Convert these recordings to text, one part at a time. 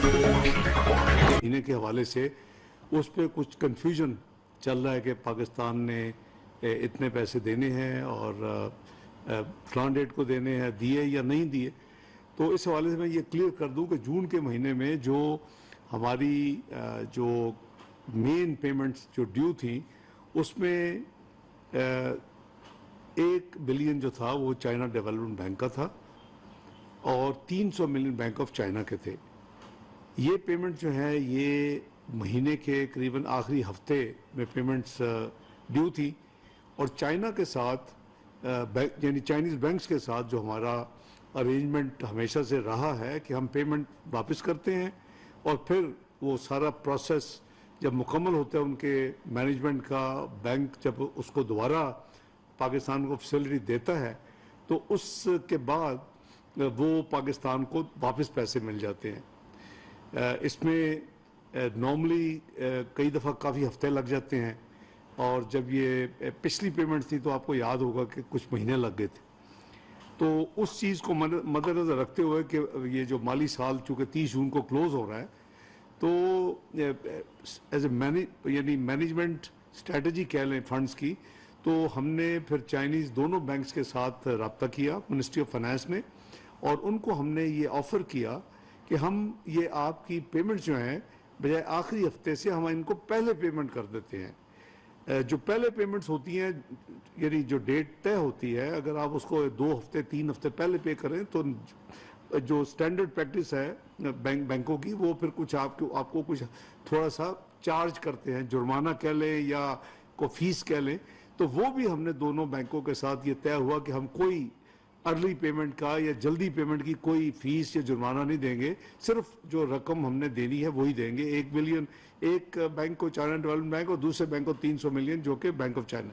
महीने के हवाले से उस पर कुछ कन्फ्यूजन चल रहा है कि पाकिस्तान ने इतने पैसे देने हैं और फलान डेट को देने हैं, दिए या नहीं दिए। तो इस हवाले से मैं ये क्लियर कर दूं कि जून के महीने में जो हमारी जो मेन पेमेंट्स जो ड्यू थी उसमें 1 बिलियन जो था वो चाइना डेवलपमेंट बैंक का था और 300 मिलियन बैंक ऑफ चाइना के थे। ये पेमेंट जो है ये महीने के करीबन आखिरी हफ्ते में पेमेंट्स ड्यू थी और चाइना के साथ यानी चाइनीज़ बैंक्स के साथ जो हमारा अरेंजमेंट हमेशा से रहा है कि हम पेमेंट वापस करते हैं और फिर वो सारा प्रोसेस जब मुकम्मल होता है उनके मैनेजमेंट का, बैंक जब उसको दोबारा पाकिस्तान को फैसिलिटी देता है तो उसके बाद वो पाकिस्तान को वापस पैसे मिल जाते हैं। इसमें नॉर्मली कई दफ़ा काफ़ी हफ्ते लग जाते हैं और जब ये पिछली पेमेंट थी तो आपको याद होगा कि कुछ महीने लग गए थे। तो उस चीज़ को मद्देनज़र रखते हुए कि ये जो माली साल चूँकि 30 जून को क्लोज़ हो रहा है तो एज ए यानी मैनेजमेंट स्ट्रेटजी कह लें फंड्स की, तो हमने फिर चाइनीज़ दोनों बैंक्स के साथ रब्ता किया मिनिस्ट्री ऑफ फाइनेंस ने और उनको हमने ये ऑफ़र किया कि हम ये आपकी पेमेंट जो हैं बजाय आखिरी हफ्ते से हम इनको पहले पेमेंट कर देते हैं। जो पहले पेमेंट्स होती हैं यानी जो डेट तय होती है अगर आप उसको 2 हफ्ते 3 हफ्ते पहले पे करें तो जो स्टैंडर्ड प्रैक्टिस है बैंकों की वो फिर कुछ आपको कुछ थोड़ा सा चार्ज करते हैं, जुर्माना कह लें या को फीस कह लें। तो वो भी हमने दोनों बैंकों के साथ ये तय हुआ कि हम कोई अर्ली पेमेंट का या जल्दी पेमेंट की कोई फीस या जुर्माना नहीं देंगे, सिर्फ जो रकम हमने देनी है वही देंगे। 1 बिलियन एक बैंक को चाइना डेवलपमेंट बैंक और दूसरे बैंक को 300 मिलियन जो कि बैंक ऑफ चाइना।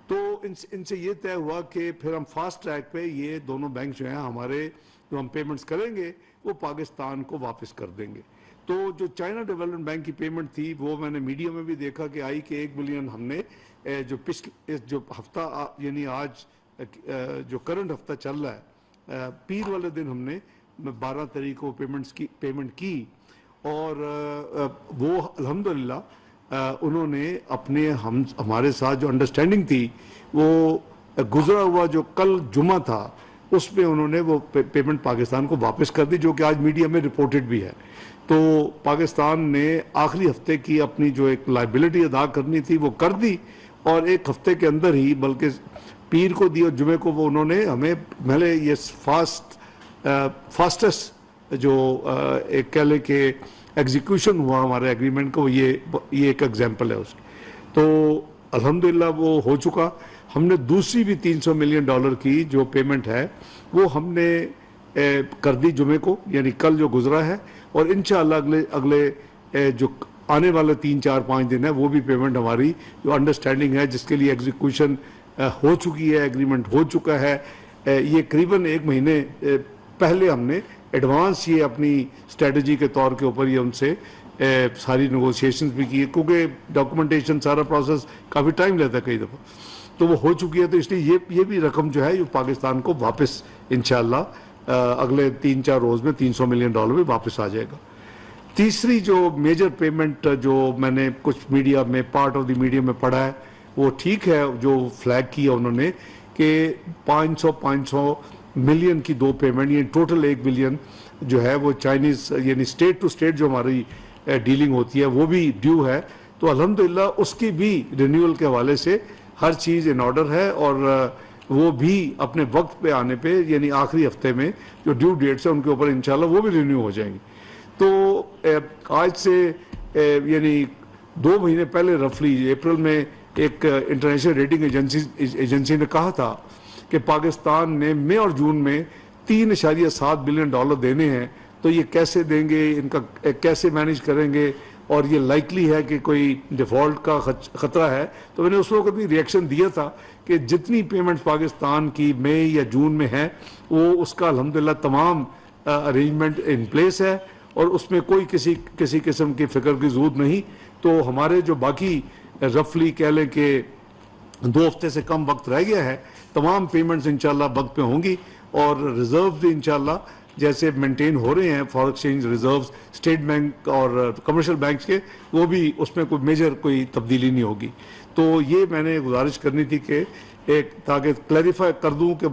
तो इनसे ये तय हुआ कि फिर हम फास्ट ट्रैक पे ये दोनों बैंक जो हैं हमारे जो हम पेमेंट्स करेंगे वो पाकिस्तान को वापस कर देंगे। तो जो चाइना डेवलपमेंट बैंक की पेमेंट थी वो मैंने मीडिया में भी देखा कि आई कि 1 बिलियन हमने जो पिछले जो हफ्ता यानी आज जो करंट हफ्ता चल रहा है पीर वाले दिन हमने 12 तारीख को पेमेंट की और वो अल्हम्दुलिल्लाह उन्होंने अपने हमारे साथ जो अंडरस्टैंडिंग थी वो गुजरा हुआ जो कल जुमा था उसमें उन्होंने वो पेमेंट पाकिस्तान को वापस कर दी, जो कि आज मीडिया में रिपोर्टेड भी है। तो पाकिस्तान ने आखिरी हफ्ते की अपनी जो एक लायबिलिटी अदा करनी थी वो कर दी और एक हफ्ते के अंदर ही बल्कि पीर को दी और जुमे को वो उन्होंने हमें पहले ये फास्टेस्ट जो एक कह लें कि एग्जीक्यूशन हुआ हमारे एग्रीमेंट को, ये एक एग्जांपल है उसकी। तो अल्हम्दुलिल्लाह वो हो चुका। हमने दूसरी भी $300 मिलियन की जो पेमेंट है वो हमने कर दी जुमे को, यानी कल जो गुजरा है, और इंशाअल्लाह अगले जो आने वाले 3-4-5 दिन है वो भी पेमेंट हमारी जो अंडरस्टैंडिंग है जिसके लिए एग्जीक्यूशन हो चुकी है, एग्रीमेंट हो चुका है। ये करीबन 1 महीने पहले हमने एडवांस ये अपनी स्ट्रेटजी के तौर के ऊपर ये उनसे सारी नेगोशिएशंस भी की, क्योंकि डॉक्यूमेंटेशन सारा प्रोसेस काफ़ी टाइम लेता है कई दफ़ा, तो वो हो चुकी है। तो इसलिए ये भी रकम जो है ये पाकिस्तान को वापस इंशाअल्लाह अगले 3-4 रोज़ में $300 मिलियन में वापस आ जाएगा। तीसरी जो मेजर पेमेंट जो मैंने कुछ मीडिया में पार्ट ऑफ द मीडिया में पढ़ा है वो ठीक है, जो फ्लैग किया उन्होंने कि 500 मिलियन की 2 पेमेंट, ये टोटल 1 बिलियन जो है वो चाइनीज़ यानी स्टेट टू स्टेट जो हमारी डीलिंग होती है वो भी ड्यू है। तो अल्हम्दुलिल्लाह उसकी भी रिन्यूअल के हवाले से हर चीज़ इन ऑर्डर है और वो भी अपने वक्त पे आने पे यानी आखिरी हफ्ते में जो ड्यू डेट्स है उनके ऊपर इंशाल्लाह वो भी रिन्यू हो जाएंगी। तो आज से यानी 2 महीने पहले रफली अप्रैल में एक इंटरनेशनल रेटिंग एजेंसी ने कहा था कि पाकिस्तान ने मई और जून में $3.7 बिलियन देने हैं, तो ये कैसे देंगे, इनका कैसे मैनेज करेंगे और ये लाइकली है कि कोई डिफ़ॉल्ट का ख़तरा है। तो मैंने उस वक्त भी रिएक्शन दिया था कि जितनी पेमेंट्स पाकिस्तान की मई या जून में है वो उसका अल्हम्दुलिल्लाह तमाम अरेंजमेंट इन प्लेस है और उसमें कोई किसी किस्म की फ़िक्र की ज़रूरत नहीं। तो हमारे जो बाकी रफली कह लें कि 2 हफ्ते से कम वक्त रह गया है, तमाम पेमेंट्स इंशाल्लाह वक्त पे होंगी और रिजर्व भी इंशाल्लाह जैसे मेंटेन हो रहे हैं foreign exchange reserves state bank और कमर्शियल बैंक्स के, वो भी उसमें कोई मेजर कोई तब्दीली नहीं होगी। तो ये मैंने गुजारिश करनी थी कि एक ताकि क्लैरिफाई कर दूं कि